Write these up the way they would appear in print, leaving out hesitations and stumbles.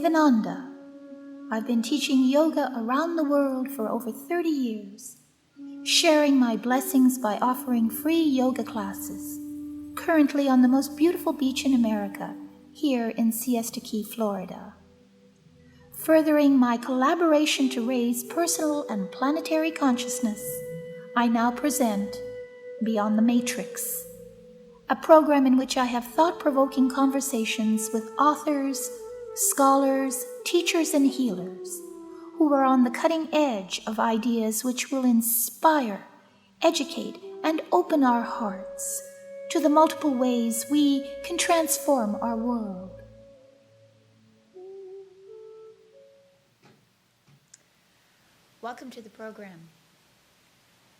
Avananda. I've been teaching yoga around the world for over 30 years, sharing my blessings by offering free yoga classes, currently on the most beautiful beach in America, here in Siesta Key, Florida. Furthering my collaboration to raise personal and planetary consciousness, I now present Beyond the Matrix, a program in which I have thought-provoking conversations with authors, scholars, teachers, and healers who are on the cutting edge of ideas which will inspire, educate, and open our hearts to the multiple ways we can transform our world. Welcome to the program.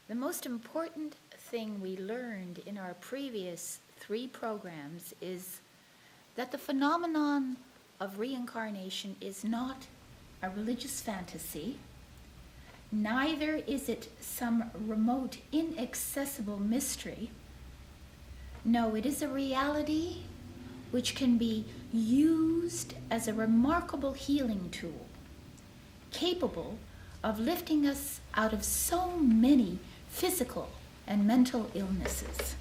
The most important thing we learned in our previous 3 programs is that the phenomenon of reincarnation is not a religious fantasy, neither is it some remote, inaccessible mystery. No, it is a reality which can be used as a remarkable healing tool, capable of lifting us out of so many physical and mental illnesses.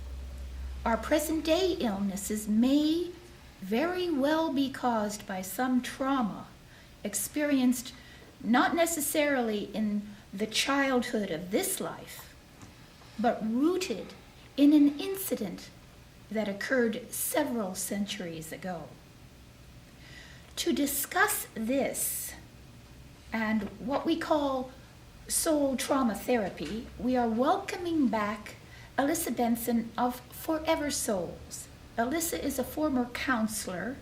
Our present-day illnesses may very well be caused by some trauma experienced not necessarily in the childhood of this life, but rooted in an incident that occurred several centuries ago. To discuss this and what we call soul trauma therapy, we are welcoming back Elissa Bentsen of Forever Souls. Elissa is a former counselor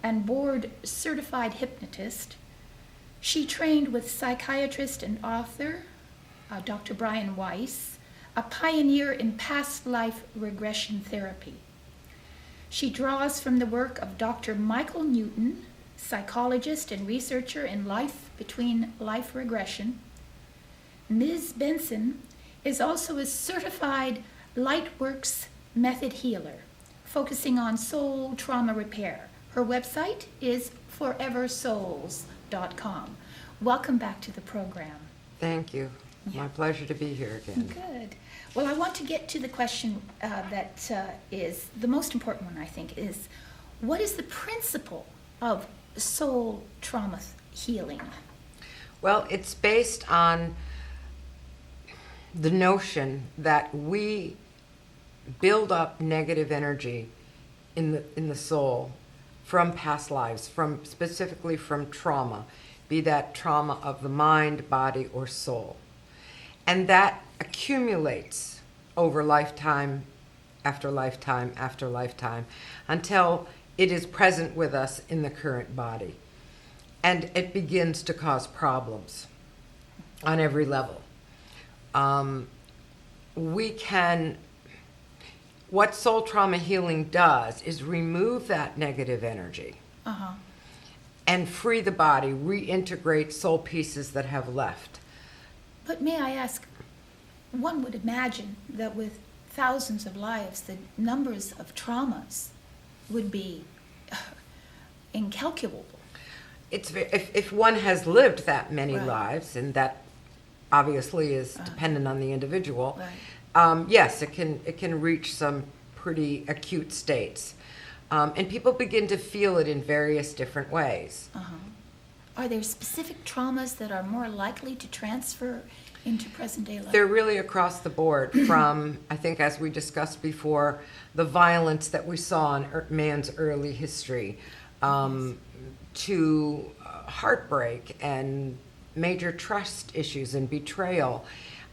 and board-certified hypnotist. She trained with psychiatrist and author Dr. Brian Weiss, a pioneer in past life regression therapy. She draws from the work of Dr. Michael Newton, psychologist and researcher in life between life regression. Ms. Bentsen is also a certified Lightworks method healer, focusing on soul trauma repair. Her website is foreversouls.com. Welcome back to the program. Thank you. Yeah. My pleasure to be here again. Good. Well, I want to get to the question that is the most important one, I think, is what is the principle of soul trauma healing? Well, it's based on the notion that we build up negative energy in the soul from past lives, specifically from trauma, be that trauma of the mind, body, or soul. And that accumulates over lifetime after lifetime after lifetime until it is present with us in the current body. And it begins to cause problems on every level. What soul trauma healing does is remove that negative energy and free the body, reintegrate soul pieces that have left. But may I ask, one would imagine that with thousands of lives, the numbers of traumas would be incalculable. If one has lived that many Right. lives, and that obviously is dependent on the individual, Right. yes, it can reach some pretty acute states, and people begin to feel it in various different ways. Are there specific traumas that are more likely to transfer into present-day life? They're really across the board, from, I think, as we discussed before, the violence that we saw in man's early history, to heartbreak and major trust issues and betrayal,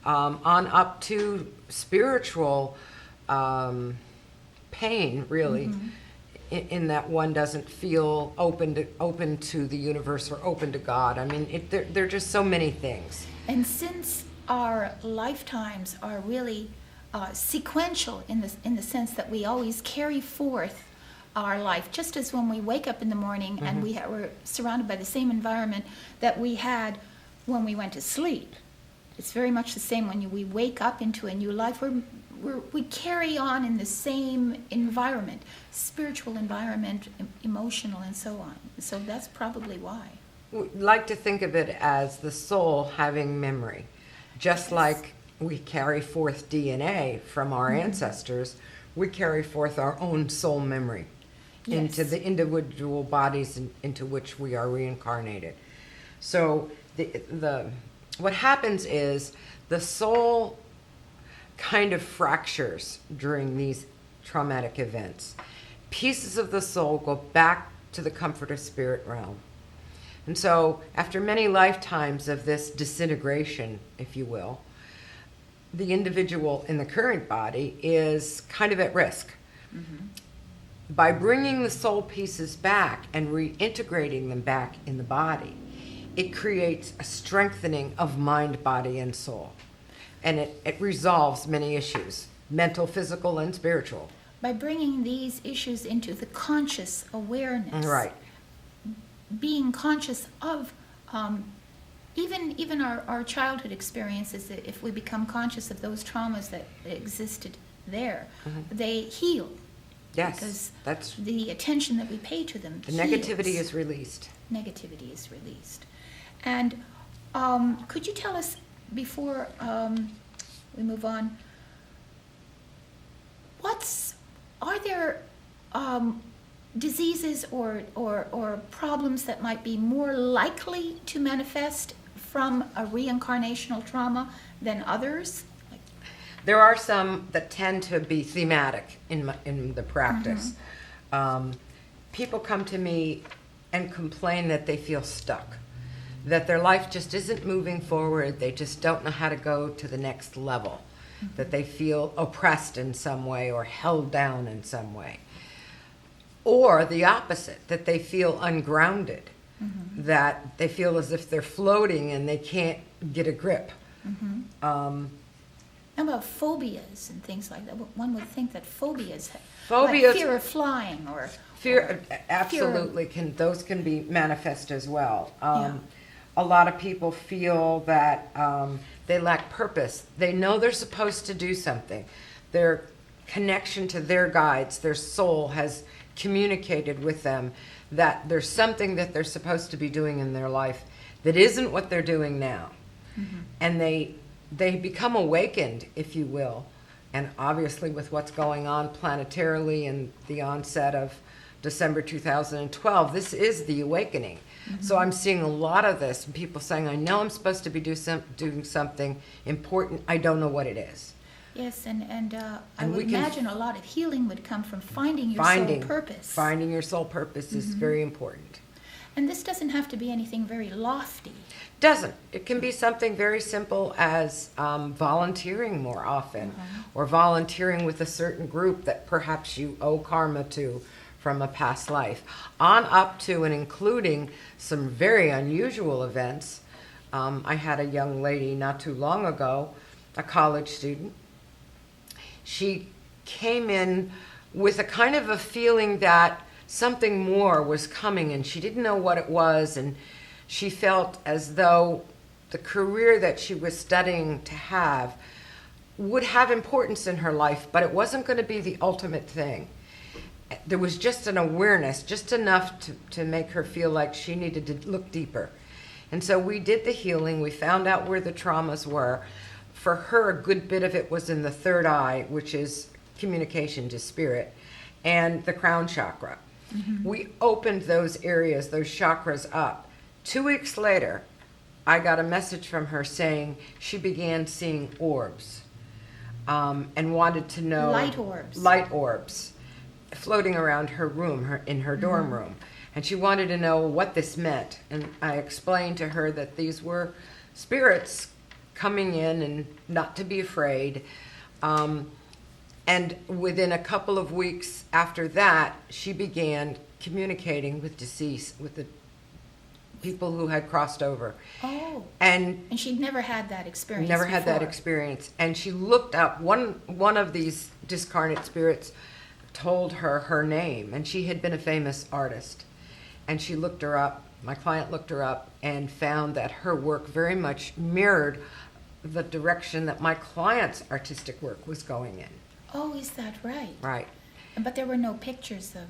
on up to spiritual pain, really, in that one doesn't feel open to the universe or open to God. I mean, there are just so many things. And since our lifetimes are really sequential in the sense that we always carry forth our life, just as when we wake up in the morning and we're surrounded by the same environment that we had when we went to sleep. It's very much the same when we wake up into a new life. we carry on in the same environment, spiritual environment, emotional, and so on. So that's probably why. We like to think of it as the soul having memory. Just Yes. like we carry forth DNA from our ancestors, we carry forth our own soul memory into Yes. the individual bodies into which we are reincarnated. So what happens is the soul kind of fractures during these traumatic events. Pieces of the soul go back to the comfort of spirit realm. And so after many lifetimes of this disintegration, if you will, the individual in the current body is kind of at risk. By bringing the soul pieces back and reintegrating them back in the body, it creates a strengthening of mind, body, and soul. And it resolves many issues, mental, physical, and spiritual. By bringing these issues into the conscious awareness. Right. Being conscious of even our childhood experiences, if we become conscious of those traumas that existed there, they heal. Yes, Because that's the attention that we pay to them the heals. negativity is released. Negativity is released. And could you tell us, before we move on, are there diseases or problems that might be more likely to manifest from a reincarnational trauma than others? There are some that tend to be thematic in the practice. People come to me and complain that they feel stuck, that their life just isn't moving forward. They just don't know how to go to the next level, that they feel oppressed in some way or held down in some way. Or the opposite, that they feel ungrounded, that they feel as if they're floating and they can't get a grip. How about phobias and things like that? One would think that phobias, Phobias- like fear of flying or Fear, or absolutely, those can be manifest as well. Yeah. A lot of people feel that they lack purpose. They know they're supposed to do something. Their connection to their guides, their soul has communicated with them that there's something that they're supposed to be doing in their life that isn't what they're doing now. And they become awakened, if you will. And obviously with what's going on planetarily and the onset of December 2012, this is the awakening. So I'm seeing a lot of this, and people saying, I know I'm supposed to be doing something important, I don't know what it is. Yes, and I And would we can imagine a lot of healing would come from finding your Finding soul purpose. Finding your soul purpose is very important. And this doesn't have to be anything very lofty. Doesn't. It can be something very simple as volunteering more often, or volunteering with a certain group that perhaps you owe karma to from a past life, on up to and including some very unusual events. I had a young lady not too long ago, a college student. She came in with a kind of a feeling that something more was coming, and she didn't know what it was, and she felt as though the career that she was studying to have would have importance in her life, but it wasn't going to be the ultimate thing. There was just an awareness, just enough to make her feel like she needed to look deeper. And so we did the healing. We found out where the traumas were. For her, a good bit of it was in the third eye, which is communication to spirit, and the crown chakra. We opened those areas, those chakras up. 2 weeks later, I got a message from her saying she began seeing orbs, and wanted to know... Light orbs. Light orbs floating around her room, in her dorm room. And she wanted to know what this meant. And I explained to her that these were spirits coming in and not to be afraid. And within a couple of weeks after that, she began communicating with the people who had crossed over. Oh. And she'd never had that experience never had that before. experience. And she looked up, one of these discarnate spirits told her her name, and she had been a famous artist. And she looked her up, my client looked her up, and found that her work very much mirrored the direction that my client's artistic work was going in. Oh, is that right? Right. But there were no pictures of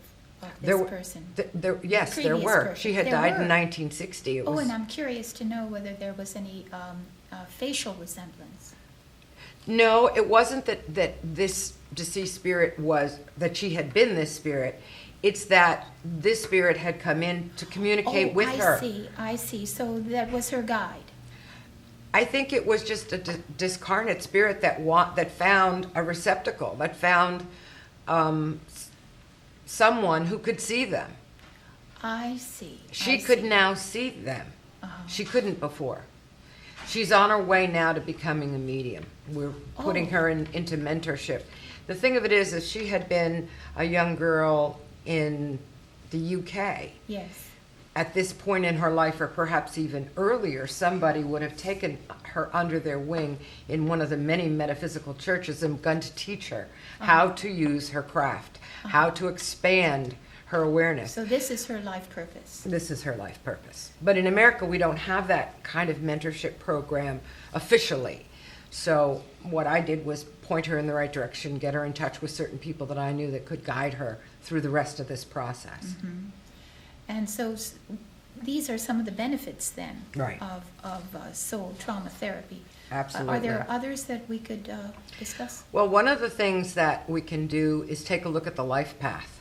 There this were- person. Yes, there previous were. person. She had There died were. in 1960. It Oh, was, and I'm curious to know whether there was any facial resemblance. no, it wasn't that this deceased spirit was, that she had been this spirit. It's that this spirit had come in to communicate with her. I see. So that was her guide. I think it was just a discarnate spirit that found a receptacle, that found someone who could see them. I see. She could now see them. She couldn't before. She's on her way now to becoming a medium. We're putting Oh. her into mentorship. The thing of it is she had been a young girl in the UK. Yes. At this point in her life, or perhaps even earlier, somebody would have taken her under their wing in one of the many metaphysical churches and begun to teach her how to use her craft, how to expand her awareness. So this is her life purpose. This is her life purpose. But in America, we don't have that kind of mentorship program officially. So what I did was point her in the right direction, get her in touch with certain people that I knew that could guide her through the rest of this process. And so these are some of the benefits then Right. of soul trauma therapy. Absolutely. Are there others that we could discuss? Well, one of the things that we can do is take a look at the life path.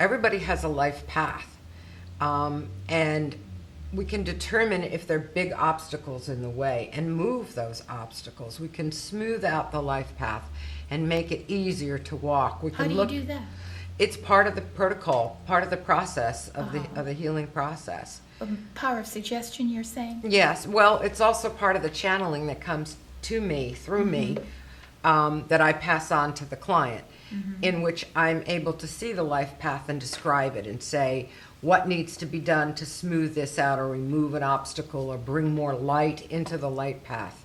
Everybody has a life path. And we can determine if there are big obstacles in the way and move those obstacles. We can smooth out the life path and make it easier to walk. We How can do you look. do that? It's part of the protocol, part of the process of the healing process. Power of suggestion, you're saying? Yes, well, it's also part of the channeling that comes to me, through me, that I pass on to the client, in which I'm able to see the life path and describe it and say what needs to be done to smooth this out or remove an obstacle or bring more light into the light path.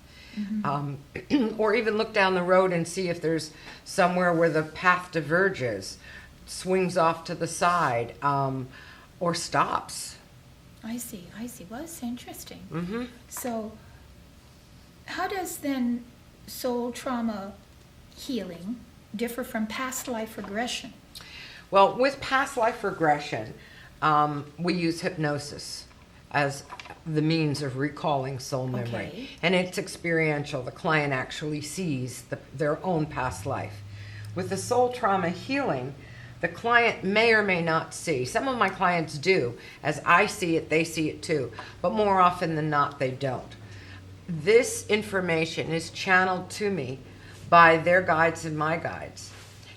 Or even look down the road and see if there's somewhere where the path diverges, swings off to the side, or stops. I see. Well, it's interesting. Mm-hmm. So how does then soul trauma healing differ from past life regression? Well, with past life regression, we use hypnosis as the means of recalling soul memory. Okay. And it's experiential. The client actually sees their own past life. With the soul trauma healing, the client may or may not see. Some of my clients do. As I see it, they see it too. But more often than not, they don't. This information is channeled to me by their guides and my guides.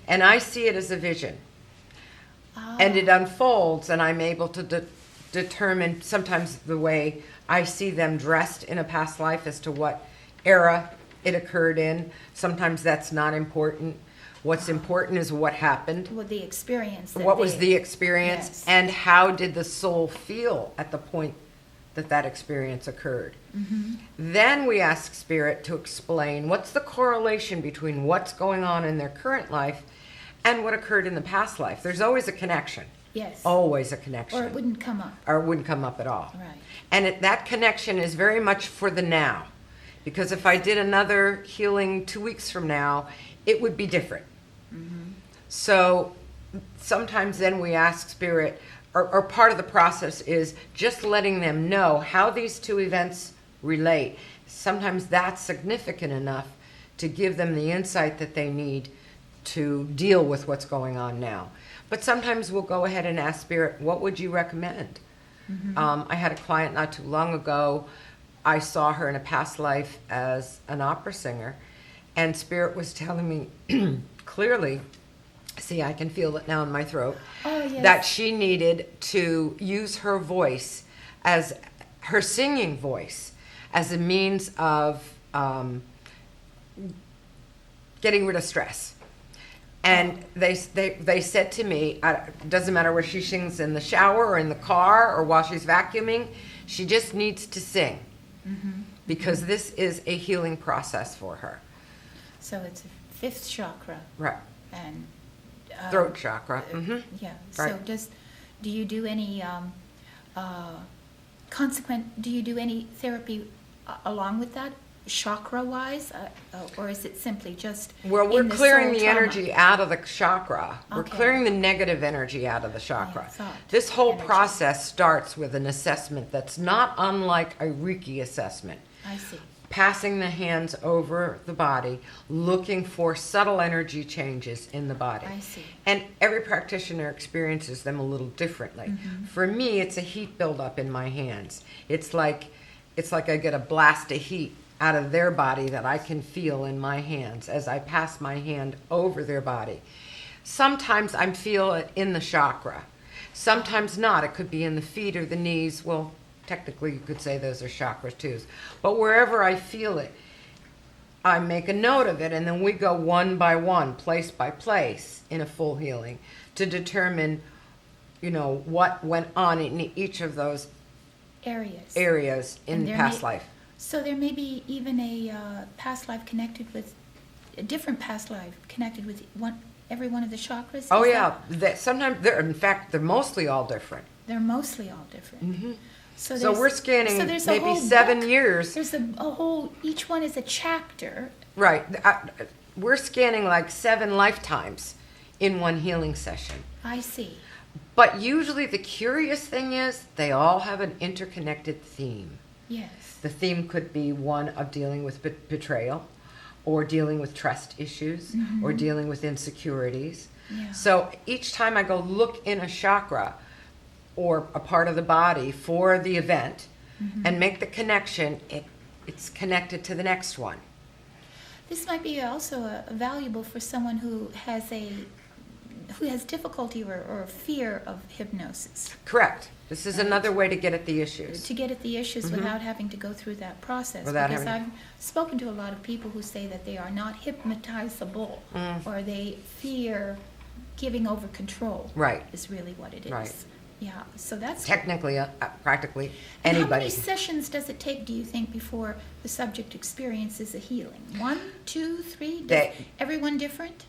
And I see it as a vision. And it unfolds, and I'm able to determine sometimes the way I see them dressed in a past life as to what era it occurred in. Sometimes that's not important. What's important is what happened. Well, the experience. What was the experience, Yes. and how did the soul feel at the point that experience occurred? Then we ask spirit to explain what's the correlation between what's going on in their current life and what occurred in the past life. There's always a connection. Yes. Always a connection. Or it wouldn't come up. Or it wouldn't come up at all. Right. And that connection is very much for the now. Because if I did another healing 2 weeks from now, it would be different. So sometimes then we ask spirit, or part of the process is just letting them know how these two events relate. Sometimes that's significant enough to give them the insight that they need to deal with what's going on now. But sometimes we'll go ahead and ask spirit, what would you recommend? I had a client not too long ago. I saw her in a past life as an opera singer, and spirit was telling me clearly, see, I can feel it now in my throat, Oh, yes. that she needed to use her voice, as her singing voice, as a means of getting rid of stress. And they said to me, it doesn't matter where she sings, in the shower or in the car or while she's vacuuming, she just needs to sing. Because this is a healing process for her. So it's a fifth chakra Right. and Throat chakra. yeah. Right. So do you do any do you do any therapy along with that? chakra-wise, or is it simply just Well, we're in the clearing soul the trauma? energy out of the chakra. We're Okay. clearing the negative energy out of the chakra. thought This whole energy. process starts with an assessment that's not unlike a Reiki assessment. I see. Passing the hands over the body, looking for subtle energy changes in the body. I see. And every practitioner experiences them a little differently. Mm-hmm. For me, it's a heat buildup in my hands. It's like I get a blast of heat out of their body that I can feel in my hands as I pass my hand over their body. Sometimes I feel it in the chakra. Sometimes not. It could be in the feet or the knees. Well, technically you could say those are chakras too. But wherever I feel it, I make a note of it, and then we go one by one, place by place in a full healing to determine, what went on in each of those Areas. in And the there past may- life. So there may be even a past life connected with, a different past life connected with every one of the chakras? Oh Is yeah, that- sometimes they're mostly all different. They're mostly all different. Mm-hmm. So, So we're scanning there's a maybe whole 7 book. years. There's a whole, each one is a chapter. Right. We're scanning like 7 lifetimes in one healing session. I see. But usually the curious thing is they all have an interconnected theme. Yes. The theme could be one of dealing with betrayal, or dealing with trust issues, or dealing with insecurities. Yeah. So each time I go look in a chakra or a part of the body for the event and make the connection, it's connected to the next one. This might be also valuable for someone who has difficulty or fear of hypnosis, Correct. This is another way to get at the issues. to get at the issues without having to go through that process. Without Because having I've spoken to a lot of people who say that they are not hypnotizable, or they fear giving over control. Right. Is really what it is. Right. Yeah. So that's Technically, And practically how anybody. many sessions does it take, do you think, before the subject experiences a healing? 1, 2, 3? Everyone different?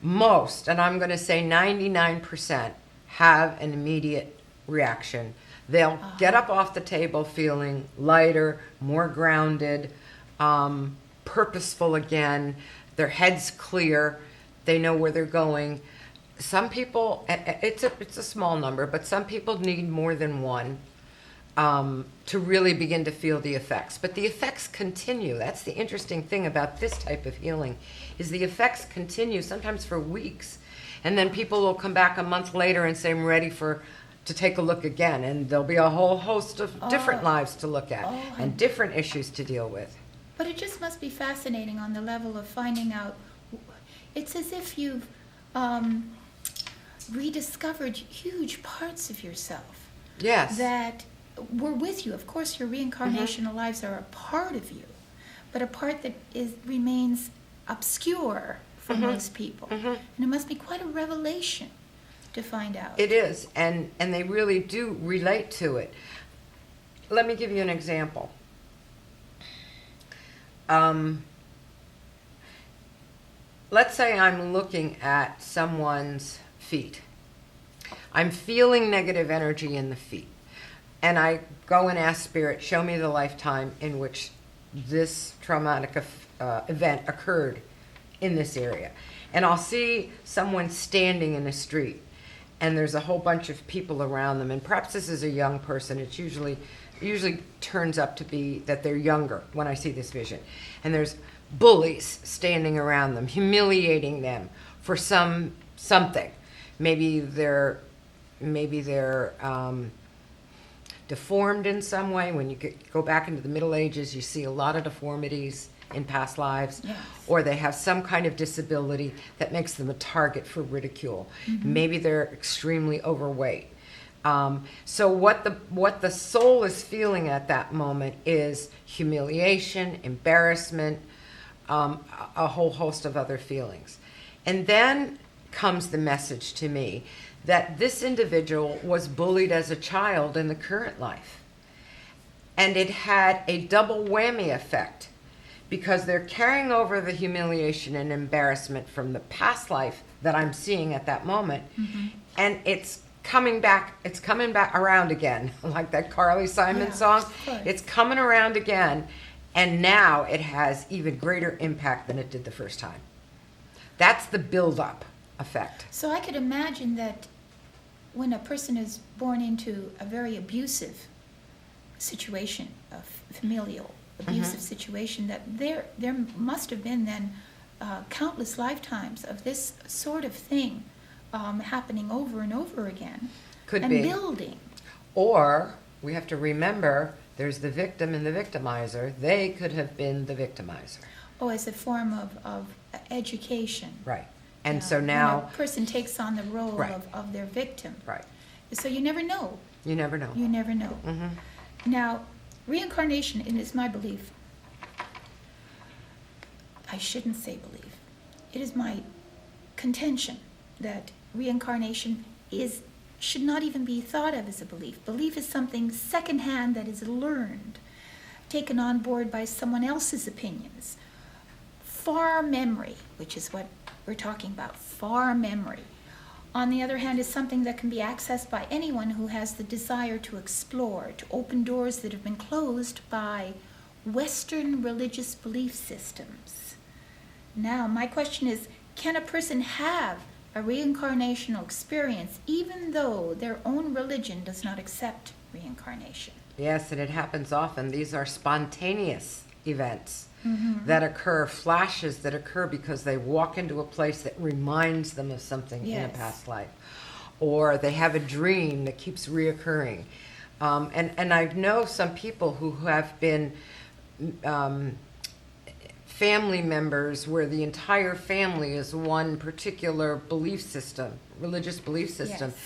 Most, and I'm going to say 99%, have an immediate reaction. They'll get up off the table feeling lighter, more grounded, purposeful again. Their head's clear. They know where they're going. Some people, it's a small number, but some people need more than one to really begin to feel the effects. But the effects continue. That's the interesting thing about this type of healing, is the effects continue sometimes for weeks. And then people will come back a month later and say, I'm ready to take a look again. And there'll be a whole host of different lives to look at and different issues to deal with. But it just must be fascinating on the level of finding out. It's as if you've rediscovered huge parts of yourself Yes. that were with you. Of course, your reincarnational lives are a part of you, but a part that remains obscure for most people. And it must be quite a revelation to find out. It is, and they really do relate to it. Let me give you an example. Let's say I'm looking at someone's feet. I'm feeling negative energy in the feet. And I go and ask Spirit, show me the lifetime in which this traumatic event occurred in this area. And I'll see someone standing in the street, and there's a whole bunch of people around them. And perhaps this is a young person. It usually turns up to be that they're younger when I see this vision. And there's bullies standing around them, humiliating them for something. Maybe they're deformed in some way. When you go back into the Middle Ages, you see a lot of deformities in past lives. Yes. Or they have some kind of disability that makes them a target for ridicule. Maybe they're extremely overweight. So what the soul is feeling at that moment is humiliation, embarrassment, a whole host of other feelings. And then comes the message to me that this individual was bullied as a child in the current life. And it had a double whammy effect, because they're carrying over the humiliation and embarrassment from the past life that I'm seeing at that moment. And it's coming back around again, like that Carly Simon Yeah, song. of course. It's coming around again, And now it has even greater impact than it did the first time. That's the build-up effect. So I could imagine that when a person is born into a very abusive situation, a familial abusive situation, that there must have been then countless lifetimes of this sort of thing happening over and over again. Could and be. Building. Or we have to remember there's the victim and the victimizer. They could have been the victimizer. Oh, as a form of education. Right. And Yeah, so now... when a person takes on the role Right. of their victim. Right. So you never know. You never know. You never know. Mhm. Now, reincarnation, and it's my belief, I shouldn't say belief, it is my contention that reincarnation should not even be thought of as a belief. Belief is something secondhand that is learned, taken on board by someone else's opinions. Far memory, which is what we're talking about, far memory, on the other hand, is something that can be accessed by anyone who has the desire to explore, to open doors that have been closed by Western religious belief systems. Now, my question is, can a person have a reincarnational experience even though their own religion does not accept reincarnation? Yes, and it happens often. These are spontaneous events Mm-hmm. that occur, flashes that occur because they walk into a place that reminds them of something in a Yes. past life. Or they have a dream that keeps reoccurring. And I know some people who have been family members where the entire family is one particular belief system, religious belief system, Yes.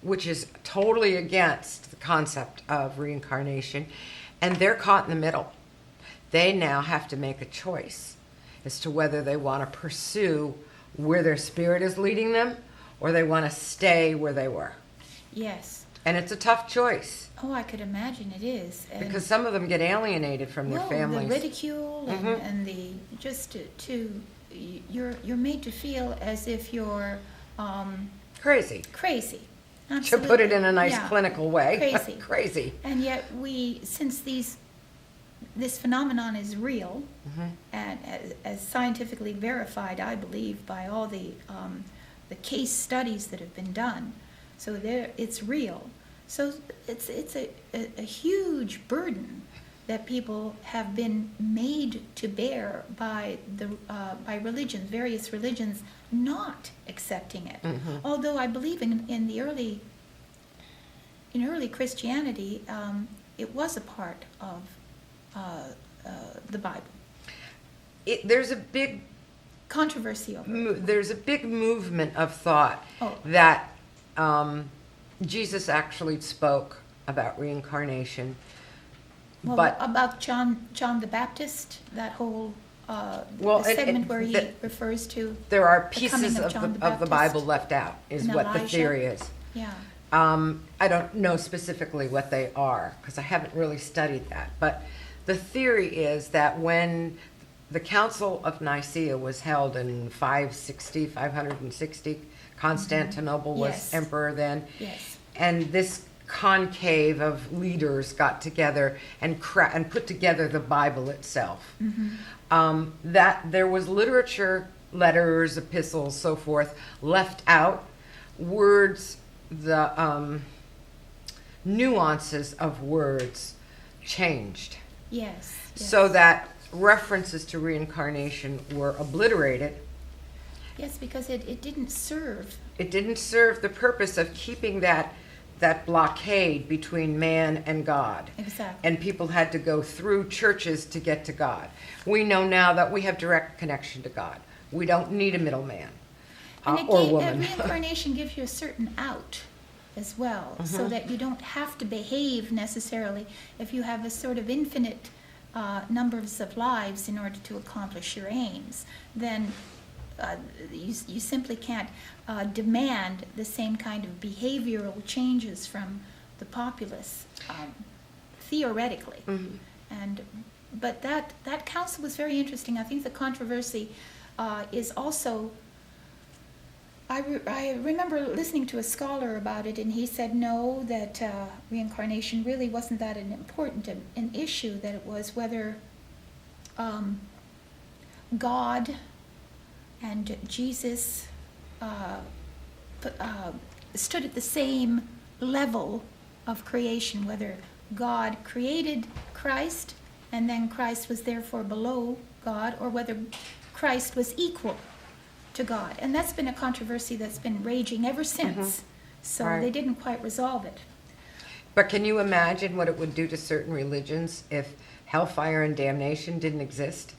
which is totally against the concept of reincarnation, and they're caught in the middle. They now have to make a choice as to whether they want to pursue where their spirit is leading them or they want to stay where they were. Yes. And it's a tough choice Oh, I could imagine it is. And because some of them get alienated from their well, families. the ridicule and the just you're made to feel as if you're Crazy. crazy. To Absolutely. put it in a nice Yeah. clinical way. Crazy. Crazy. And yet since this phenomenon is real and as scientifically verified, I believe, by all the case studies that have been done, so it's real. So it's a huge burden that people have been made to bear by by religions, various religions, not accepting it. Although I believe in early Christianity, it was a part of the Bible. There's a big Controversy over it. there's a big movement of thought Oh. that Jesus actually spoke about reincarnation, Well, but about John the Baptist, that whole Well, the segment it- where he the- refers to, there are the coming pieces of of John the the Baptist Bible left out, is and what the Elijah. theory is. yeah. I don't know specifically what they are because I haven't really studied that. But the theory is that when the Council of Nicaea was held in 560, Constantinople was Yes. emperor then, Yes. and this conclave of leaders got together and put together the Bible itself. That there was literature, letters, epistles, so forth, left out, words, the nuances of words changed, Yes. so that references to reincarnation were obliterated. Yes, because it didn't serve. It didn't serve the purpose of keeping that blockade between man and God. Exactly. And people had to go through churches to get to God. We know now that we have direct connection to God. We don't need a middleman And or woman. reincarnation gives you a certain out as well, so that you don't have to behave necessarily if you have a sort of infinite numbers of lives in order to accomplish your aims. Then you simply can't demand the same kind of behavioral changes from the populace, theoretically. But that council was very interesting. I think the controversy is also. I remember listening to a scholar about it, and he said no, that reincarnation really wasn't that an important an issue. That it was whether God and Jesus stood at the same level of creation, whether God created Christ and then Christ was therefore below God, or whether Christ was equal to God. And that's been a controversy that's been raging ever since. So Right. they didn't quite resolve it. But can you imagine what it would do to certain religions if hellfire and damnation didn't exist?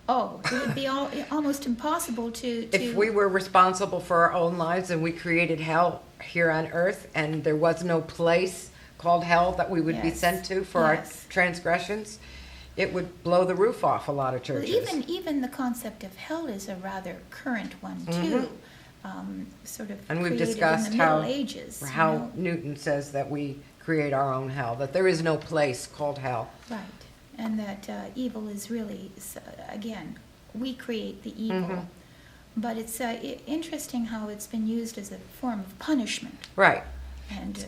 Oh, it would be almost impossible to... If we were responsible for our own lives and we created hell here on earth and there was no place called hell that we would be Yes. sent to for Yes. our transgressions, it would blow the roof off a lot of Well, churches. even the concept of hell is a rather current one, too. Sort of And we've created discussed in the Middle Ages. how you know? Newton says that we create our own hell, that there is no place called hell. Right, and that evil is really, again, we create the evil. But it's interesting how it's been used as a form of punishment Right. and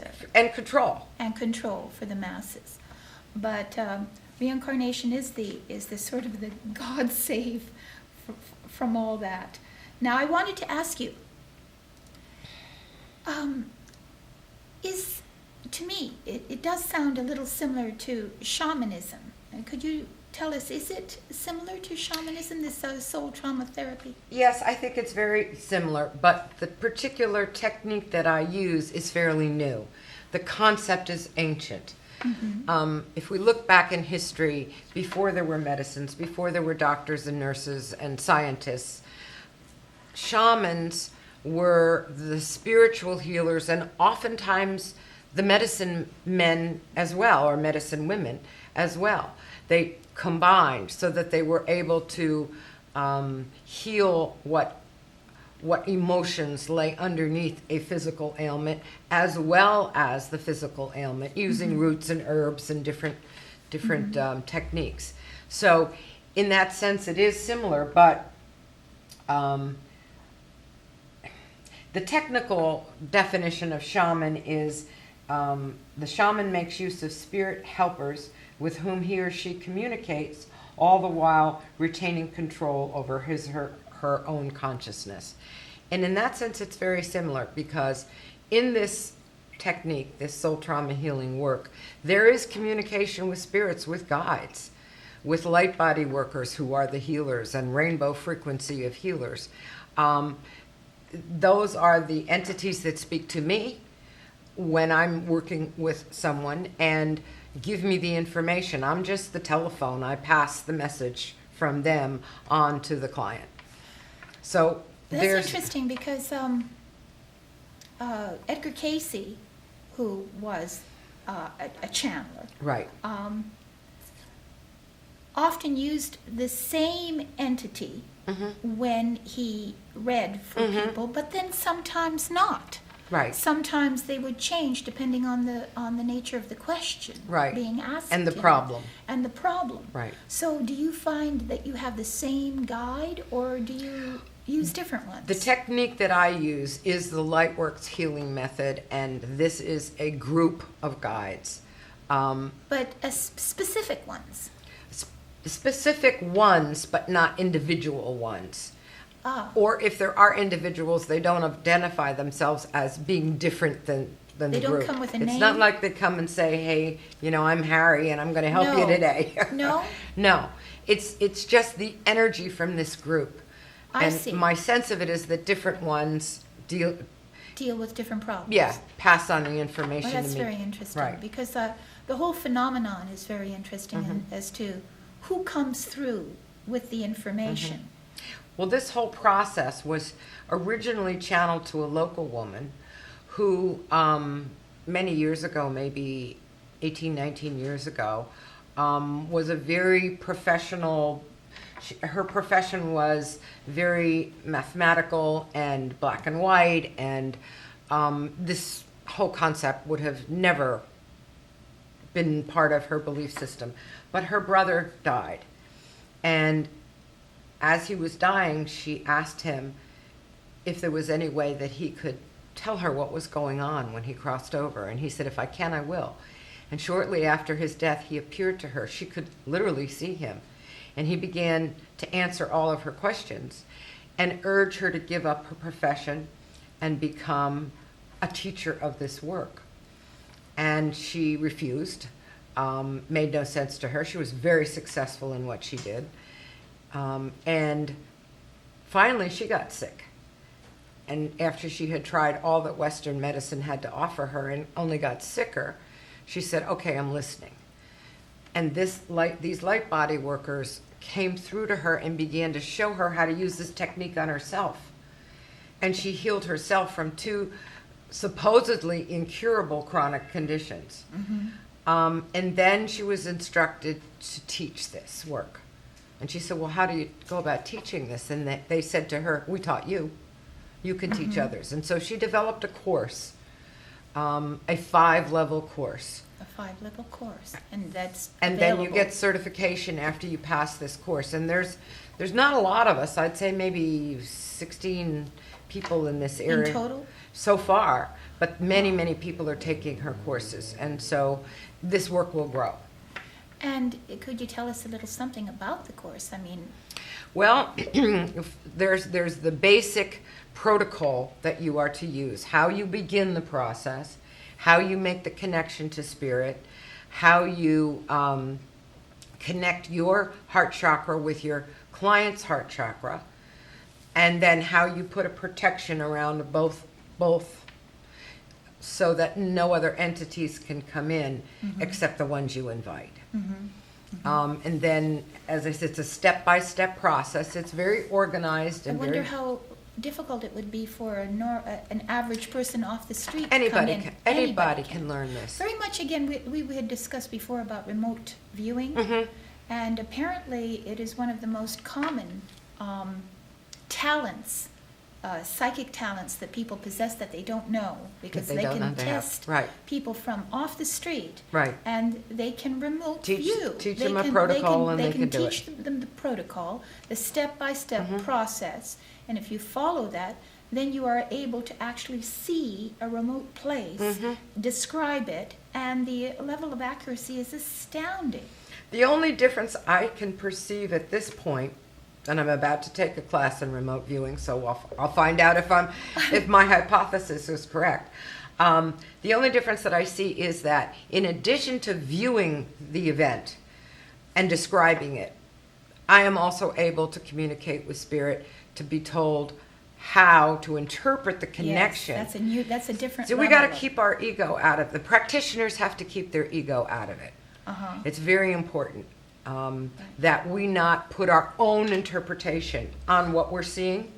Control. control for the masses. But reincarnation is the sort of the God save from all that. Now, I wanted to ask you, to me, it does sound a little similar to shamanism. Could you tell us, is it similar to shamanism, this soul trauma therapy? Yes, I think it's very similar, but the particular technique that I use is fairly new. The concept is ancient. If we look back in history, before there were medicines, before there were doctors and nurses and scientists, shamans were the spiritual healers and oftentimes the medicine men as well, or medicine women as well. They combined so that they were able to heal what emotions lay underneath a physical ailment, as well as the physical ailment, using roots and herbs and different techniques. So in that sense, it is similar, but the technical definition of shaman is the shaman makes use of spirit helpers with whom he or she communicates, all the while retaining control over his or her own consciousness. And in that sense, it's very similar, because in this technique, this soul trauma healing work, there is communication with spirits, with guides, with light body workers who are the healers, and rainbow frequency of healers. Those are the entities that speak to me when I'm working with someone and give me the information. I'm just the telephone. I pass the message from them on to the client. So That's interesting, because Edgar Casey, who was a channeler, right. Often used the same entity when he read for people, but then sometimes not. Right. Sometimes they would change depending on the nature of the question Right. being asked. And the to him. problem. And the problem. Right. So do you find that you have the same guide, or do you use different ones? The technique that I use is the Lightworks healing method, and this is a group of guides. But specific ones. Specific ones, but not individual ones. Or if there are individuals, they don't identify themselves as being different than the They don't group. come with a It's name? not like they come and say, hey, I'm Harry and I'm going to help you No. today. No? No. It's just the energy from this group. I And see. my sense of it is that different ones deal With different problems. pass on the information Well, that's to me. very interesting, Right. because the whole phenomenon is very interesting as to who comes through with the information. Well, this whole process was originally channeled to a local woman who, many years ago, maybe 18, 19 years ago, was a very professional. Her profession was very mathematical and black and white, and this whole concept would have never been part of her belief system. But her brother died, and as he was dying, she asked him if there was any way that he could tell her what was going on when he crossed over. And he said, if I can, I will. And shortly after his death, he appeared to her. She could literally see him. And he began to answer all of her questions and urge her to give up her profession and become a teacher of this work. And she refused. Made no sense to her. She was very successful in what she did. And finally, she got sick. And after she had tried all that Western medicine had to offer her and only got sicker, she said, okay, I'm listening. And these light body workers came through to her and began to show her how to use this technique on herself. And she healed herself from 2 supposedly incurable chronic conditions. And then she was instructed to teach this work. And she said, well, how do you go about teaching this? And they said to her, we taught you. You can teach others. And so she developed a course, a 5-level course. A 5-level course, and that's And available. then you get certification after you pass this course. And there's not a lot of us. I'd say maybe 16 people in this area. In total? So far. But many, many people are taking her courses. And so this work will grow. And could you tell us a little something about the course? I mean, Well, there's the basic protocol that you are to use, how you begin the process, how you make the connection to spirit, how you connect your heart chakra with your client's heart chakra, and then how you put a protection around both so that no other entities can come in except the ones you invite. And then, as I said, it's a step-by-step process. It's very organized I and wonder very... how difficult it would be for an average person off the street to come Anybody in. can, anybody can learn this. Very much, again, we had discussed before about remote viewing, and apparently it is one of the most common talents, psychic talents that people possess that they don't know, because That they don't know can they have. test Right. people from off the street, Right. and they can remote Teach view. them a protocol and they can do teach them the protocol, the step-by-step process, and if you follow that, then you are able to actually see a remote place, describe it, and the level of accuracy is astounding. The only difference I can perceive at this point, and I'm about to take a class in remote viewing, so I'll find out if my hypothesis is correct. The only difference that I see is that in addition to viewing the event and describing it, I am also able to communicate with spirit to be told how to interpret the connection. Yes, that's a different So we level got to of- keep our ego out of the practitioners have to keep their ego out of it. It's very important that we not put our own interpretation on what we're seeing.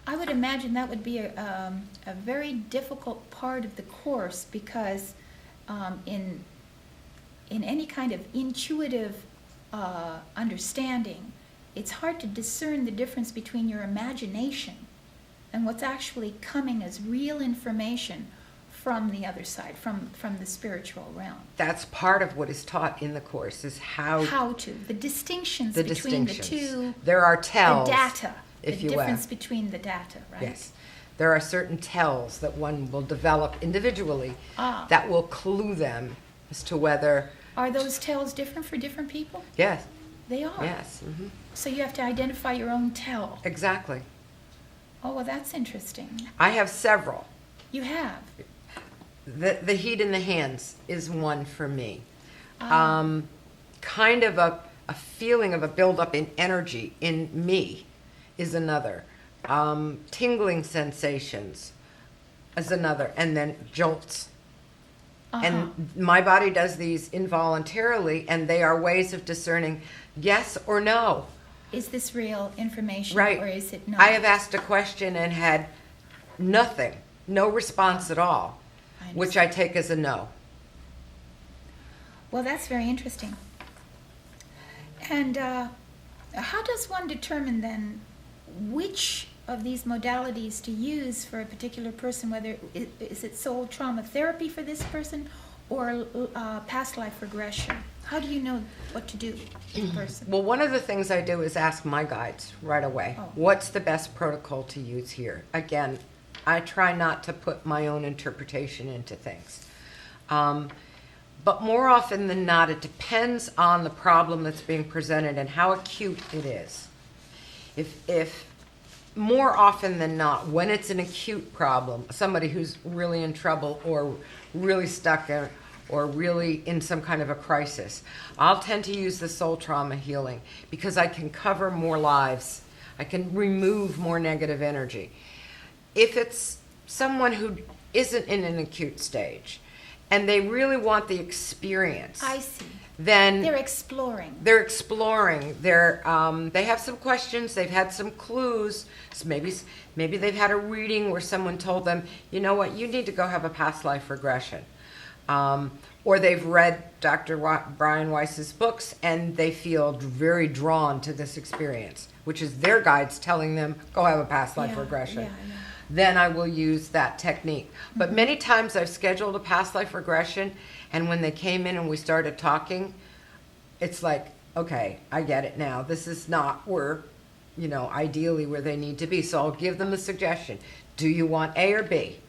I would imagine that would be a very difficult part of the course, because in any kind of intuitive understanding, it's hard to discern the difference between your imagination and what's actually coming as real information from the other side, from the spiritual realm. That's part of what is taught in the course, is The distinctions between the two, There are tells. the data, if the you will. difference between the data, right? Yes. There are certain tells that one will develop individually Ah. that will clue them as to whether, Are those tells different for different people? yes, They are. yes, So you have to identify your own tell. exactly. Oh, well, that's interesting. I have several. You have. The heat in the hands is one for me. Ah. Kind of a feeling of a buildup in energy in me is another. Tingling sensations is another. And then jolts. And my body does these involuntarily, and they are ways of discerning yes or no. Is this real information, Right. or is it not? I have asked a question and had nothing, no response at all, which I take as a no. Well, that's very interesting. And how does one determine then which of these modalities to use for a particular person, whether is it soul trauma therapy for this person or past life regression? How do you know what to do with a person? Well, one of the things I do is ask my guides right away, Oh. what's the best protocol to use here? Again, I try not to put my own interpretation into things. But more often than not, it depends on the problem that's being presented and how acute it is. If more often than not, when it's an acute problem, somebody who's really in trouble or really stuck or really in some kind of a crisis, I'll tend to use the soul trauma healing because I can cover more lives. I can remove more negative energy. If it's someone who isn't in an acute stage and they really want the experience, I see. then They're exploring. They have some questions. They've had some clues. So maybe they've had a reading where someone told them, you know what, you need to go have a past life regression. Or they've read Dr. Brian Weiss's books and they feel very drawn to this experience, which is their guides telling them, go have a past life regression. Yeah. Then I will use that technique. But many times I've scheduled a past life regression, and when they came in and we started talking, it's like, okay, I get it now. This is not where, ideally where they need to be. So I'll give them a suggestion. Do you want A or B?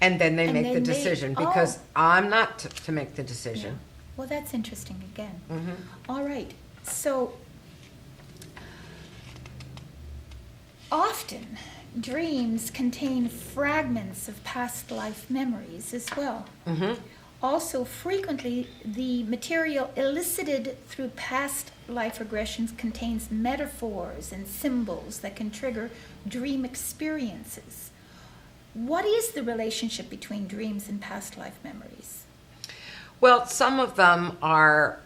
And then they make the decision because I'm not to make the decision. Yeah. Well, that's interesting again. Mm-hmm. All right. So often dreams contain fragments of past life memories as well. Mm-hmm. Also, frequently, the material elicited through past life regressions contains metaphors and symbols that can trigger dream experiences. What is the relationship between dreams and past life memories? Well, some of them are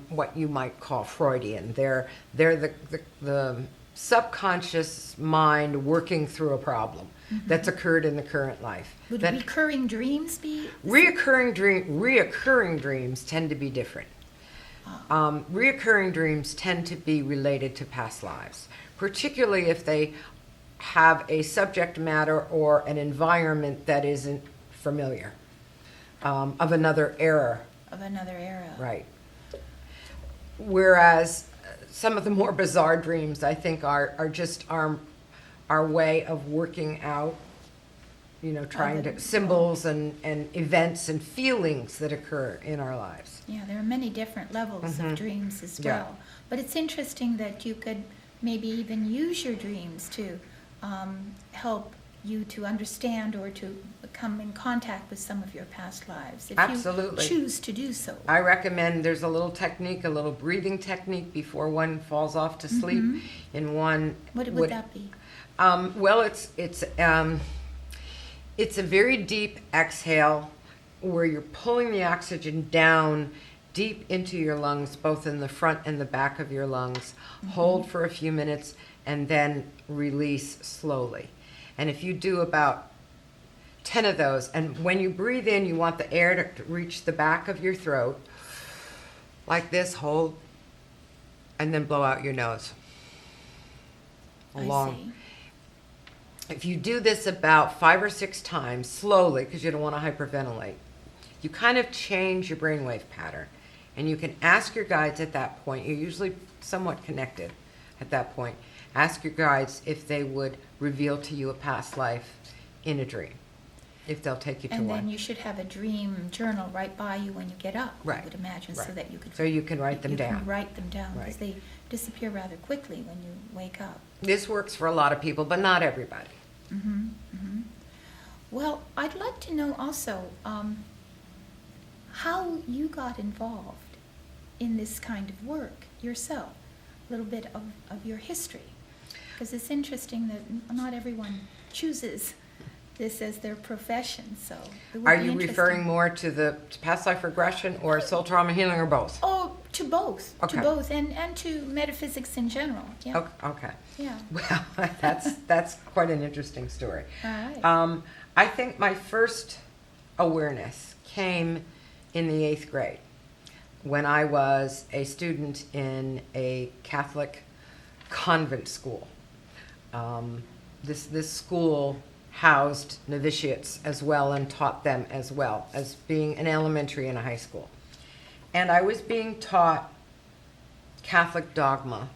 what you might call Freudian. They're the subconscious mind working through a problem that's occurred in the current life. Would recurring dreams be? Reoccurring dreams tend to be different. Reoccurring dreams tend to be related to past lives, particularly if they have a subject matter or an environment that isn't familiar, of another era. Of another era. Right. Whereas some of the more bizarre dreams, I think, are just our way of working out, trying to symbols and events and feelings that occur in our lives. Yeah, there are many different levels of dreams as well. Yeah. But it's interesting that you could maybe even use your dreams to help you to understand or to come in contact with some of your past lives, if Absolutely. you choose to do so. I recommend there's a little technique, a little breathing technique before one falls off to sleep. In one, What would that be? Well, it's a very deep exhale where you're pulling the oxygen down deep into your lungs, both in the front and the back of your lungs. Hold for a few minutes and then release slowly. And if you do about 10 of those, and when you breathe in, you want the air to reach the back of your throat, like this, hold, and then blow out your nose. I see. If you do this about 5 or 6 times, slowly, because you don't want to hyperventilate, you kind of change your brainwave pattern. And you can ask your guides at that point, you're usually somewhat connected at that point, ask your guides if they would reveal to you a past life in a dream, if they'll take you to And one. then you should have a dream journal right by you when you get up, I Right, would imagine, so right. that you could... So you can write them you down. can write them down, because Right. they disappear rather quickly when you wake up. This works for a lot of people, but not everybody. Well, I'd like to know also how you got involved in this kind of work yourself, a little bit of your history, because it's interesting that not everyone chooses this as their profession, so it would Are be you interesting. referring more to past life regression or soul trauma healing or both? Oh, to both, Okay. and to metaphysics in general, yeah. Okay. Yeah. Well, that's quite an interesting story. All right. I think my first awareness came in the 8th grade when I was a student in a Catholic convent school. This school housed novitiates as well and taught them as well as being an elementary and a high school. And I was being taught Catholic dogma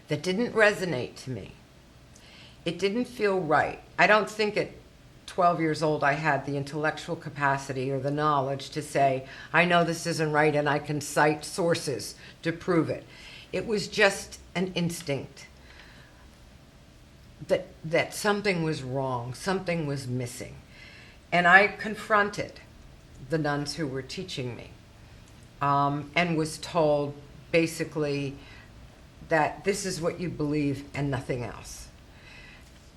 that didn't resonate to me. It didn't feel right. I don't think it 12 years old, I had the intellectual capacity or the knowledge to say, I know this isn't right and I can cite sources to prove it. It was just an instinct that something was wrong, something was missing. And I confronted the nuns who were teaching me, and was told basically that this is what you believe and nothing else.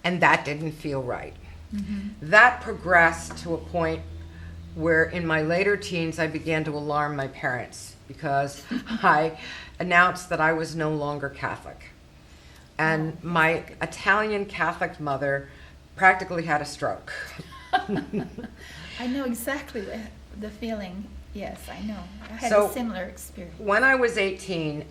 And that didn't feel right. Mm-hmm. That progressed to a point where in my later teens I began to alarm my parents because I announced that I was no longer Catholic. And my Italian Catholic mother practically had a stroke. I know exactly the feeling. Yes, I know. I had So, a similar experience. When I was 18,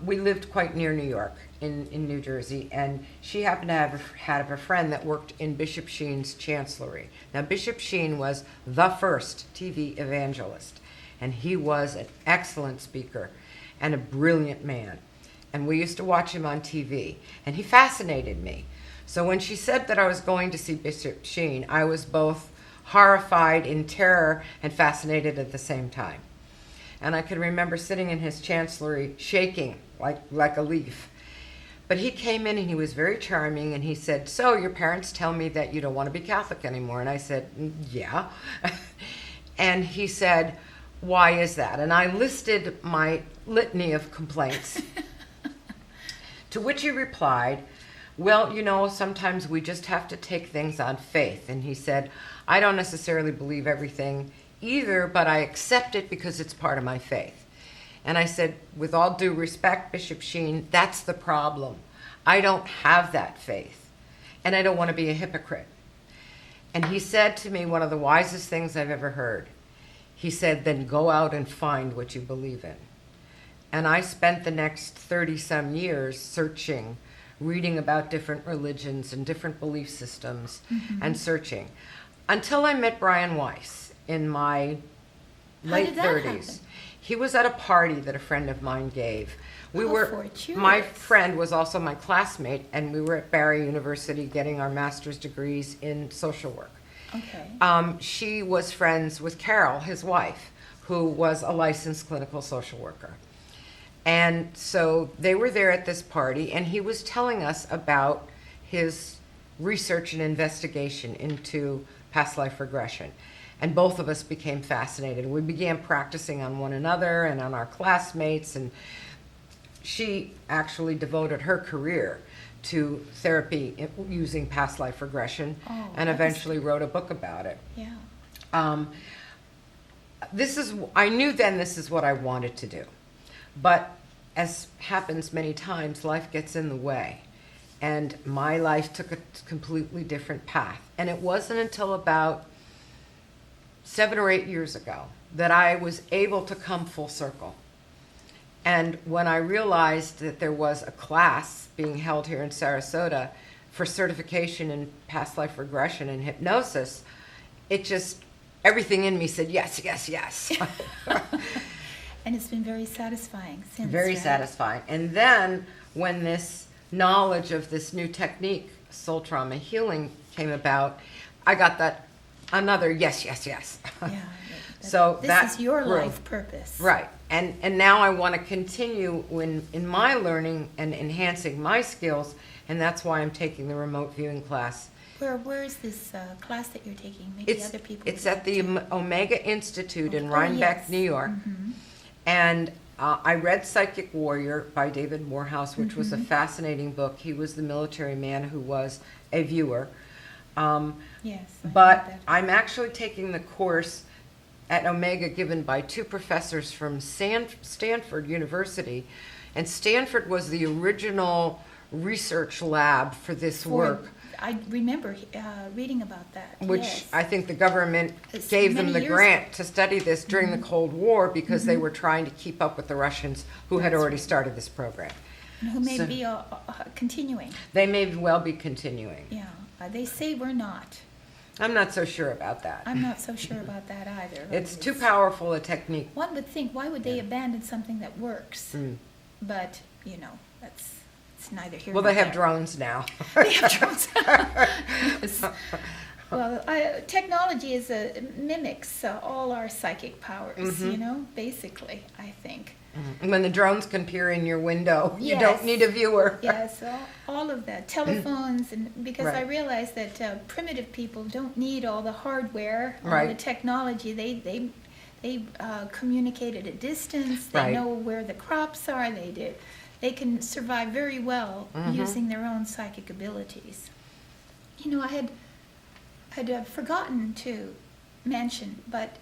we lived quite near New York in New Jersey, and she happened to have a friend that worked in Bishop Sheen's chancellery. Now, Bishop Sheen was the first TV evangelist, and he was an excellent speaker and a brilliant man. And we used to watch him on TV, and he fascinated me. So when she said that I was going to see Bishop Sheen, I was both horrified, in terror, and fascinated at the same time. And I could remember sitting in his chancellery shaking like a leaf. But he came in and he was very charming, and he said, so your parents tell me that you don't want to be Catholic anymore. And I said, yeah. And he said, why is that? And I listed my litany of complaints. To which he replied, well, sometimes we just have to take things on faith. And he said, I don't necessarily believe everything either, but I accept it because it's part of my faith. And I said, with all due respect, Bishop Sheen, that's the problem. I don't have that faith, and I don't want to be a hypocrite. And he said to me one of the wisest things I've ever heard. He said, then go out and find what you believe in. And I spent the next 30-some years searching, reading about different religions and different belief systems, and searching. Until I met Brian Weiss in my late 30s. He was at a party that a friend of mine gave. My friend was also my classmate, and we were at Barry University getting our master's degrees in social work. Okay. She was friends with Carol, his wife, who was a licensed clinical social worker. And so they were there at this party, and he was telling us about his research and investigation into past life regression. And both of us became fascinated. We began practicing on one another and on our classmates, and she actually devoted her career to therapy using past life regression, and eventually wrote a book about it. Yeah. I knew then this is what I wanted to do. But as happens many times, life gets in the way. And my life took a completely different path. And it wasn't until about 7 or 8 years ago that I was able to come full circle. And when I realized that there was a class being held here in Sarasota for certification in past life regression and hypnosis, everything in me said, yes, yes, yes. And it's been very satisfying since. Very right? satisfying. And then when this knowledge of this new technique, soul trauma healing, came about, I got that another yes, yes, yes. Yeah. So this is your life purpose. Right. And now I want to continue in my learning and enhancing my skills, and that's why I'm taking the remote viewing class. Where is this class that you're taking? Maybe other people. It's at the Omega Institute in Rhinebeck, New York. Mm-hmm. And I read Psychic Warrior by David Morehouse, which was a fascinating book. He was the military man who was a viewer. Yes. But I'm actually taking the course at Omega given by 2 professors from Stanford University. And Stanford was the original research lab for this work. I remember reading about that. Which yes. I think the government gave them the grant to study this during the Cold War because they were trying to keep up with the Russians who had already started this program. And who may be continuing. They may well be continuing. Yeah. They say we're not. I'm not so sure about that. I'm not so sure about that either. It's too powerful a technique. One would think, why would they abandon something that works? But, it's neither here nor Well, they have there. drones now. They have drones. Yes. Well, technology mimics all our psychic powers, basically, I think. And when the drones can peer in your window, you Yes. don't need a viewer. Yes, all of that. Telephones, and because I Right. realize that primitive people don't need all the hardware, all the Right. technology. They communicate at a distance. They Right. know where the crops are. They can survive very well using their own psychic abilities. I had forgotten to mention, but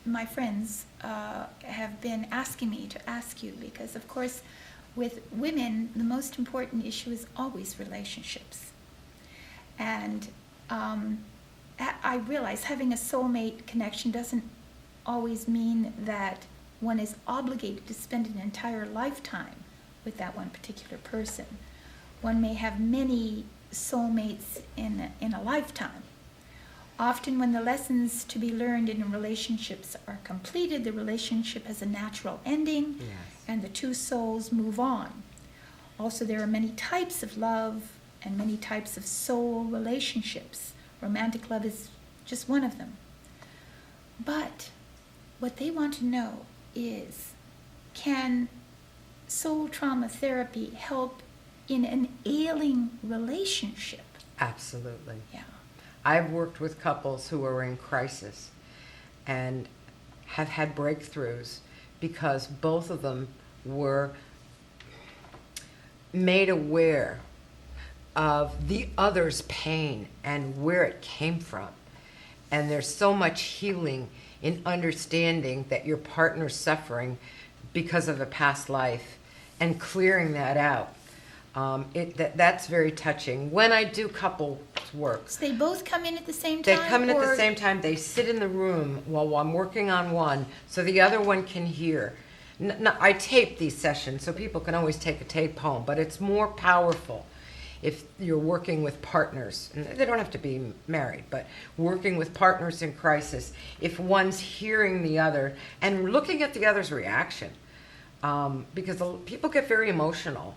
my friends have been asking me to ask you because, of course, with women, the most important issue is always relationships. And I realize having a soulmate connection doesn't always mean that one is obligated to spend an entire lifetime with that one particular person. One may have many soulmates in a lifetime. Often when the lessons to be learned in relationships are completed, the relationship has a natural ending, Yes. and the two souls move on. Also, there are many types of love and many types of soul relationships. Romantic love is just one of them. But what they want to know is, can soul trauma therapy help in an ailing relationship? Absolutely. Yeah. I've worked with couples who are in crisis and have had breakthroughs because both of them were made aware of the other's pain and where it came from. And there's so much healing in understanding that your partner's suffering because of a past life and clearing that out. That's very touching. When I do couple work, So they both come in at the same they time? come in at the or- same time. They sit in the room while I'm working on one, so the other one can hear. I tape these sessions, so people can always take a tape home, but it's more powerful if you're working with partners. And they don't have to be married, but working with partners in crisis, if one's hearing the other and looking at the other's reaction, because people get very emotional.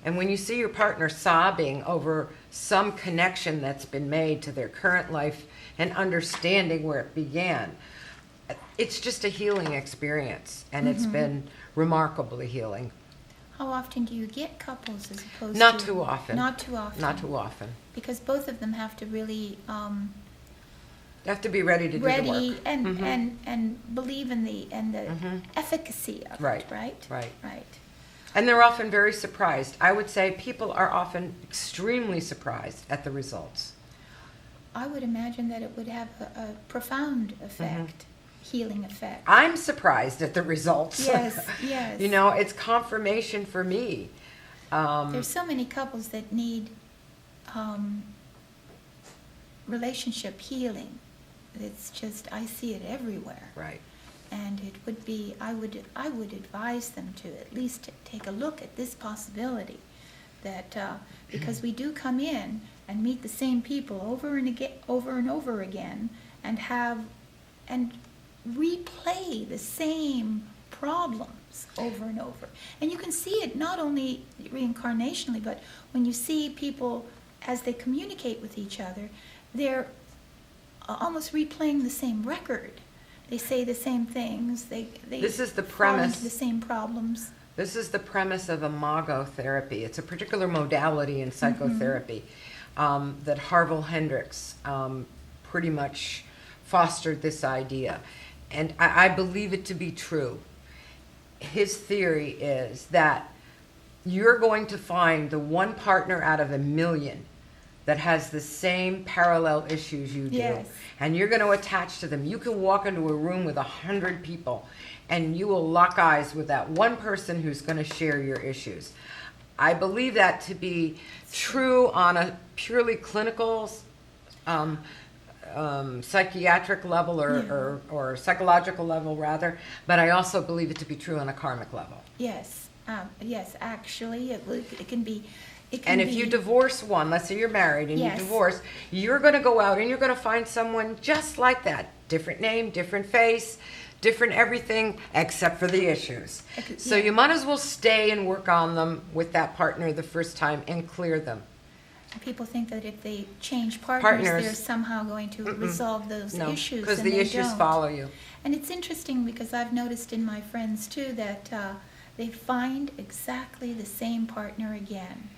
And when you see your partner sobbing over some connection that's been made to their current life and understanding where it began, it's just a healing experience, and it's been remarkably healing. How often do you get couples as opposed Not to... too often. Not too often. Not too often. Because both of them have to really You have to be ready to do the ready work. and believe in the efficacy of Right, it, right? right. Right. And they're often very surprised. I would say people are often extremely surprised at the results. I would imagine that it would have a profound effect, healing effect. I'm surprised at the results. Yes, yes. It's confirmation for me. There's so many couples that need relationship healing. It's just, I see it everywhere. Right. And it would be, I would advise them to at least take a look at this possibility, that because we do come in and meet the same people over and over again, and replay the same problems over and over. And you can see it not only reincarnationally, but when you see people as they communicate with each other, they're almost replaying the same record. They say the same things. They This is the fall into premise. the same problems. This is the premise of imago therapy. It's a particular modality in psychotherapy that Harville Hendricks pretty much fostered this idea. And I believe it to be true. His theory is that you're going to find the one partner out of a million that has the same parallel issues you do. Yes. And you're going to attach to them. You can walk into a room with 100 people and you will lock eyes with that one person who's going to share your issues. I believe that to be true on a purely clinical, psychiatric level or psychological level rather, but I also believe it to be true on a karmic level. Yes, yes. Actually, it can be. And if you divorce one, let's say you're married and Yes. you divorce, you're going to go out and you're going to find someone just like that. Different name, different face, different everything except for the issues. So Yeah. you might as well stay and work on them with that partner the first time and clear them. people think that if they change partners, Partners. they're somehow going to resolve those No, issues, because and the they issues don't. follow you. And it's interesting because I've noticed in my friends too that they find exactly the same partner again.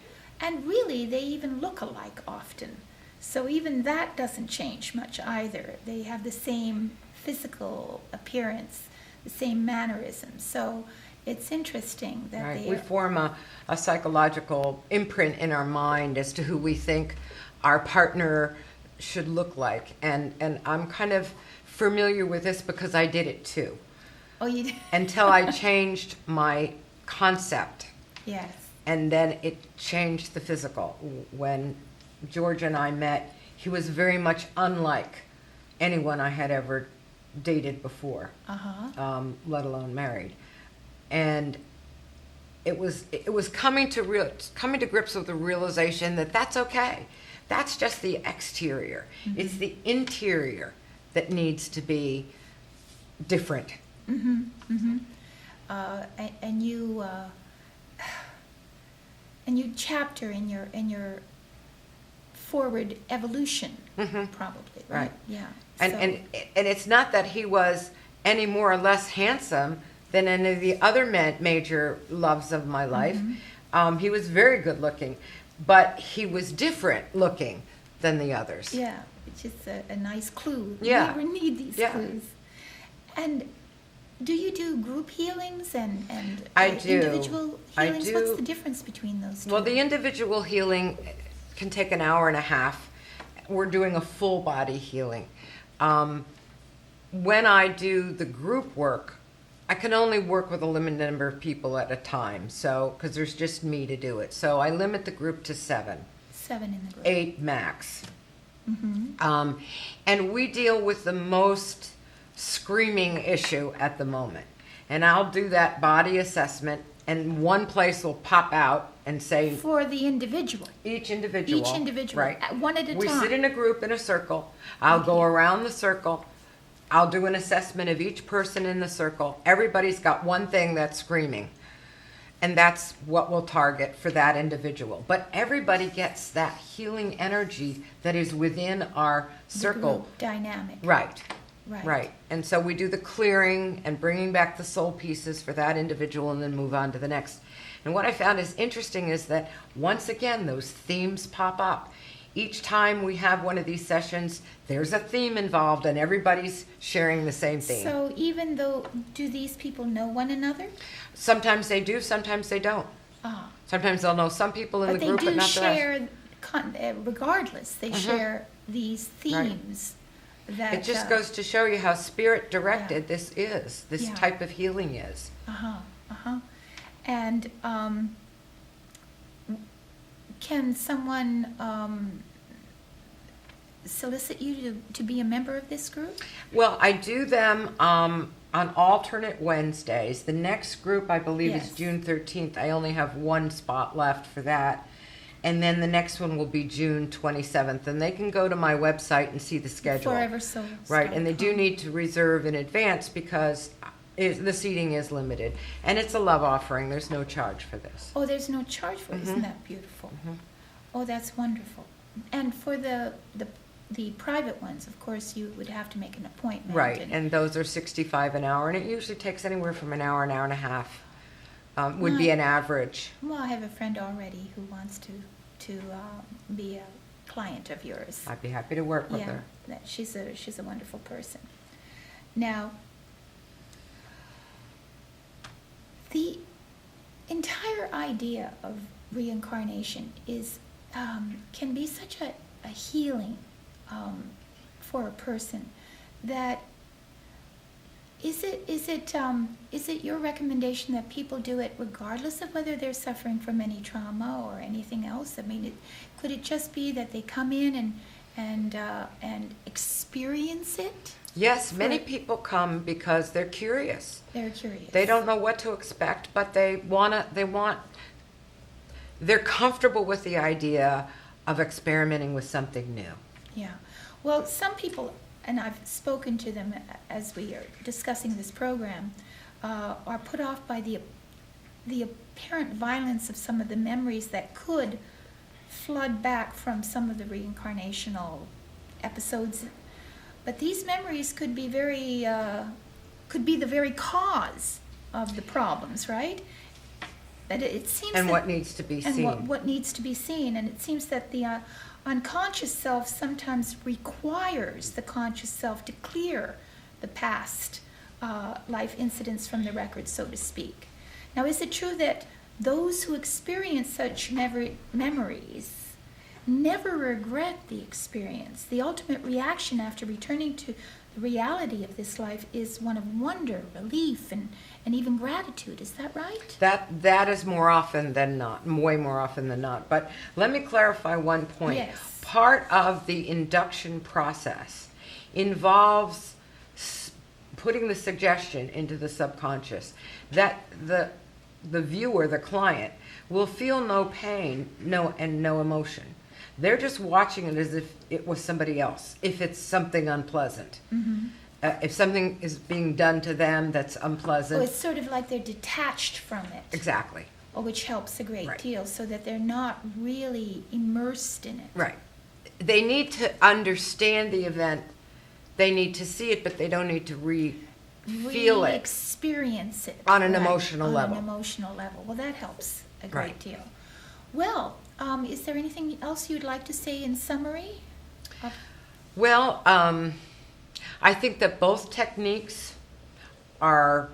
And really, they even look alike often. So even that doesn't change much either. They have the same physical appearance, the same mannerisms. So it's interesting that Right. they We form a psychological imprint in our mind as to who we think our partner should look like. And I'm kind of familiar with this because I did it too. Oh, you did? Until I changed my concept. Yes. And then it changed the physical. When George and I met, he was very much unlike anyone I had ever dated before, let alone married. And it was coming to grips with the realization that that's okay. That's just the exterior. Mm-hmm. It's the interior that needs to be different. Mm-hmm. Mm-hmm. And you chapter in your forward evolution, probably, right? Right. Yeah. And, So- and and it's not that he was any more or less handsome than any of the other major loves of my life. He was very good looking, but he was different looking than the others. yeah, it's just a nice clue. Yeah. We need these Yeah. clues. And do you do group healings and I do. individual I healings? do. What's the difference between those two? Well, the individual healing can take an hour and a half. We're doing a full body healing. When I do the group work, I can only work with a limited number of people at a time. So, because there's just me to do it. So I limit the group to 7, 7 in the group. 8 max. Mm-hmm. And we deal with the most screaming issue at the moment. And I'll do that body assessment, and one place will pop out and say, For the individual. each individual. Each individual, Right. one at a We time. sit in a group in a circle. I'll go around the circle. I'll do an assessment of each person in the circle. Everybody's got one thing that's screaming. And that's what we'll target for that individual. But everybody gets that healing energy that is within our The circle. group dynamic. Right. Right. Right. And so we do the clearing and bringing back the soul pieces for that individual and then move on to the next. And what I found is interesting is that once again, those themes pop up. Each time we have one of these sessions, there's a theme involved and everybody's sharing the same theme. So even though, do these people know one another? Sometimes they do, sometimes they don't. Ah. Sometimes they'll know some people in But the they group, but do not the rest. share, regardless, they share these Right. themes that. It just goes to show you how spirit directed Yeah. this is, this Yeah. type of healing is. Uh-huh, uh-huh. And can someone solicit you to be a member of this group? Well, I do them on alternate Wednesdays. The next group, I believe, is Yes. June 13th. I only have one spot left for that. And then the next one will be June 27th. And they can go to my website and see the schedule. Right, and they do foreversouls.com. need to reserve in advance because the seating is limited. And it's a love offering. There's no charge for this. Oh, there's no charge for it. Isn't that beautiful? Oh, that's wonderful. And for the private ones, of course, you would have to make an appointment. Right, and those are $65 an hour, and it usually takes anywhere from an hour and a half, would be Right. an average. Well, I have a friend already who wants to be a client of yours. I'd be happy to work with Yeah, her. she's a wonderful person. Now, the entire idea of reincarnation is can be such a healing for a person that is it your recommendation that people do it regardless of whether they're suffering from any trauma or anything else? I mean, could it just be that they come in and experience it? Yes, many For- people come because they're curious. They're curious. They don't know what to expect, but they're comfortable with the idea of experimenting with something new. Yeah. Well, some people, and I've spoken to them as we are discussing this program, are put off by the apparent violence of some of the memories that could flood back from some of the reincarnational episodes, but these memories could be could be the very cause of the problems, right? That it seems And that, what needs to be seen. and what needs to be seen, and it seems that the unconscious self sometimes requires the conscious self to clear the past life incidents from the record, so to speak. Now, is it true that those who experience such memories never regret the experience? The ultimate reaction after returning to the reality of this life is one of wonder, relief, and even gratitude. Is that right? That is more often than not, way more often than not. But let me clarify one point. Yes. Part of the induction process involves putting the suggestion into the subconscious that the viewer, the client, will feel no pain, no emotion. They're just watching it as if it was somebody else, if it's something unpleasant. Mm-hmm. If something is being done to them that's unpleasant. Oh, it's sort of like they're detached from it. Exactly. Which helps a great Right. deal, so that they're not really immersed in it. Right. They need to understand the event. They need to see it, but they don't need to feel it Experience it. on an Right, emotional level. On an emotional level. Well, that helps a great Right. deal. Well, is there anything else you'd like to say in summary? Well, I think that both techniques are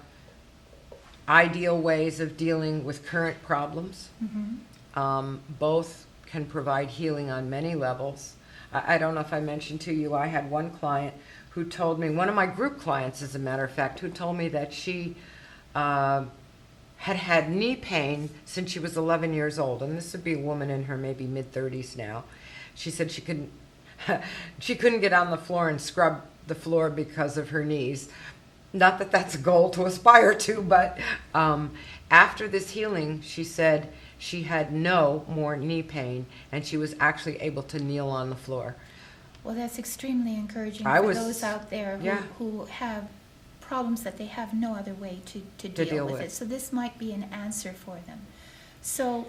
ideal ways of dealing with current problems. Mm-hmm. Both can provide healing on many levels. I don't know if I mentioned to you, I had one client who told me, one of my group clients, as a matter of fact, who told me that she had knee pain since she was 11 years old. And this would be a woman in her maybe mid-30s now. She said she couldn't get on the floor and scrub the floor because of her knees. Not that that's a goal to aspire to, but after this healing, she said she had no more knee pain, and she was actually able to kneel on the floor. Well, that's extremely encouraging I for was- those out there yeah. who have problems that they have no other way to deal, deal with with. it. So this might be an answer for them. So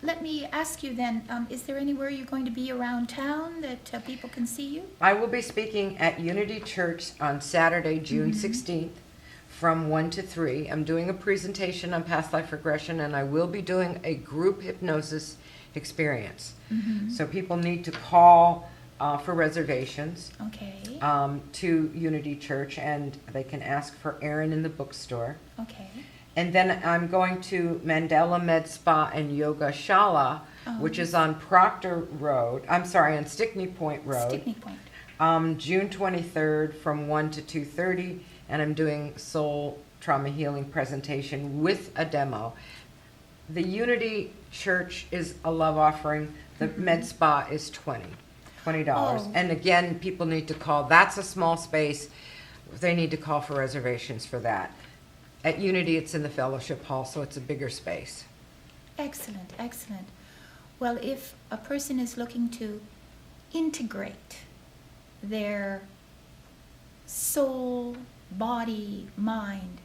let me ask you then, is there anywhere you're going to be around town that people can see you? I will be speaking at Unity Church on Saturday, June 16th, from 1 to 3. I'm doing a presentation on past life regression, and I will be doing a group hypnosis experience. Mm-hmm. So people need to call for reservations Okay. to Unity Church, and they can ask for Erin in the bookstore. Okay. And then I'm going to Mandela Med Spa and Yoga Shala, which is on Proctor Road. I'm sorry, on Stickney Point Road. Stickney Point. June 23rd from 1 to 2:30, and I'm doing soul trauma healing presentation with a demo. The Unity Church is a love offering. The Med Spa is $20. Oh. And again, people need to call. That's a small space. They need to call for reservations for that. At Unity, it's in the fellowship hall, so it's a bigger space. Excellent, excellent. Well, if a person is looking to integrate their soul, body, mind,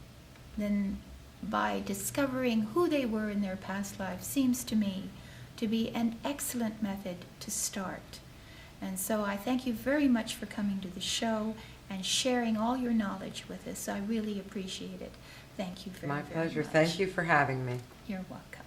then by discovering who they were in their past life seems to me to be an excellent method to start. And so I thank you very much for coming to the show and sharing all your knowledge with us. I really appreciate it. Thank you very, My very pleasure. much. Thank you for having me. You're welcome.